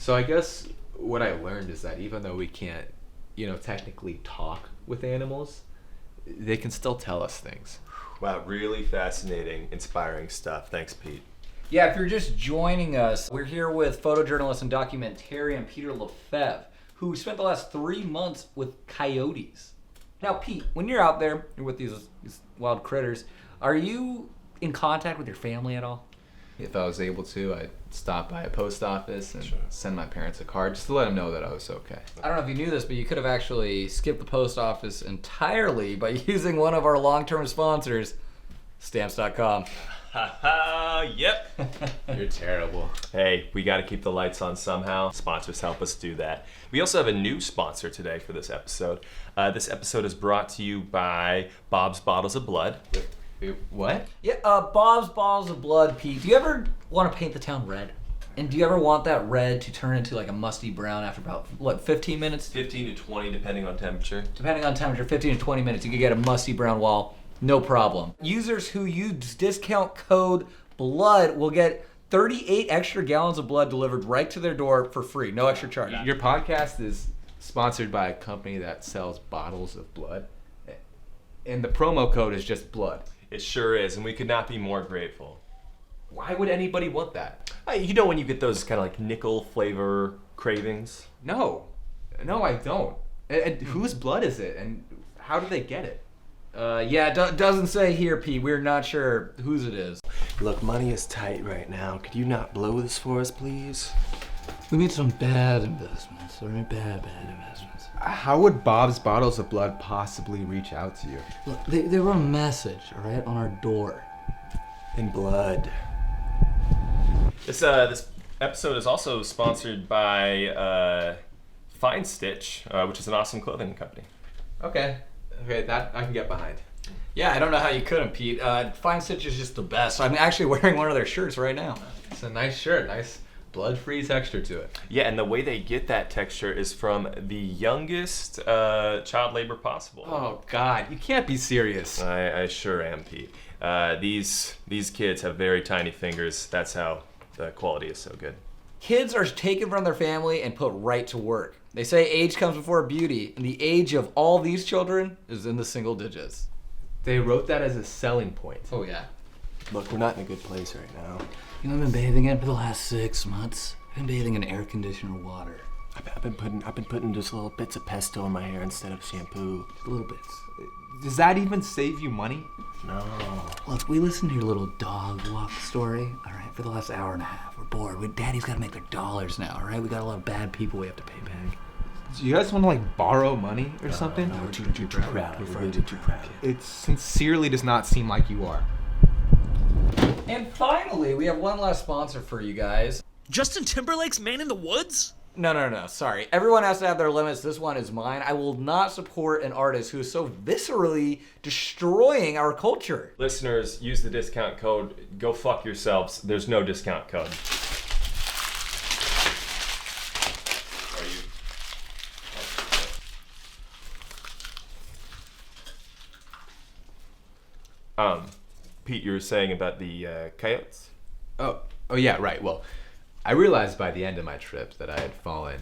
So I guess what I learned is that even though we can't, technically talk with animals, they can still tell us things. Wow, really fascinating, inspiring stuff. Thanks, Pete. Yeah, if you're just joining us, we're here with photojournalist and documentarian Peter Lefebvre, who spent the last 3 months with coyotes. Now, Pete, when you're out there, you're with these wild critters, are you in contact with your family at all? If I was able to, I'd stop by a post office and send my parents a card just to let them know that I was okay. I don't know if you knew this, but you could have actually skipped the post office entirely by using one of our long-term sponsors, Stamps.com. Yep. You're terrible. Hey, we got to keep the lights on somehow. Sponsors help us do that. We also have a new sponsor today for this episode. This episode is brought to you by Bob's Bottles of Blood. Wait, what? Yeah, Bob's Bottles of Blood, Pete. Do you ever want to paint the town red? And do you ever want that red to turn into like a musty brown after about, 15 minutes? 15 to 20, depending on temperature. Depending on temperature, 15 to 20 minutes, you can get a musty brown wall, no problem. Users who use discount code BLOOD will get 38 extra gallons of blood delivered right to their door for free, no extra charge. Your podcast is sponsored by a company that sells bottles of blood, and the promo code is just blood. It sure is, and we could not be more grateful. Why would anybody want that? You know when you get those kind of like nickel flavor cravings? No, I don't. And whose blood is it, and how do they get it? Doesn't say here, Pete. We're not sure whose it is. Look, money is tight right now. Could you not blow this for us, please? We made some bad investments, all right? Bad investments. How would Bob's Bottles of Blood possibly reach out to you? Look, they wrote a message, all right, on our door. In blood. This episode is also sponsored by Fine Stitch, which is an awesome clothing company. Okay, that I can get behind. Yeah, I don't know how you couldn't, Pete. Fine Stitch is just the best. I'm actually wearing one of their shirts right now. It's a nice shirt, nice blood-free texture to it. Yeah, and the way they get that texture is from the youngest child labor possible. Oh God, you can't be serious. I sure am, Pete. These kids have very tiny fingers. That's how the quality is so good. Kids are taken from their family and put right to work. They say age comes before beauty, and the age of all these children is in the single digits. They wrote that as a selling point. Oh yeah. Look, we're not in a good place right now. You know, I've been bathing in for the last 6 months. I've been bathing in air conditioner water. I've been putting just little bits of pesto in my hair instead of shampoo. Just little bits. Does that even save you money? No. Look, we listened to your little dog walk story, all right, for the last hour and a half. We're bored. Daddy's got to make their dollars now, all right? We got a lot of bad people we have to pay back. Do you guys want to borrow money or something? No, we're too proud. We're really too proud. It sincerely does not seem like you are. And finally, we have one last sponsor for you guys. Justin Timberlake's Man in the Woods? No, sorry. Everyone has to have their limits. This one is mine. I will not support an artist who is so viscerally destroying our culture. Listeners, use the discount code. Go fuck yourselves. There's no discount code. Pete, you were saying about the coyotes? Oh yeah, right. Well, I realized by the end of my trip that I had fallen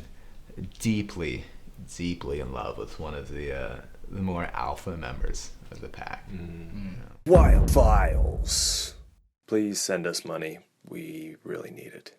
deeply in love with one of the more alpha members of the pack. Wild Files. Please send us money. We really need it.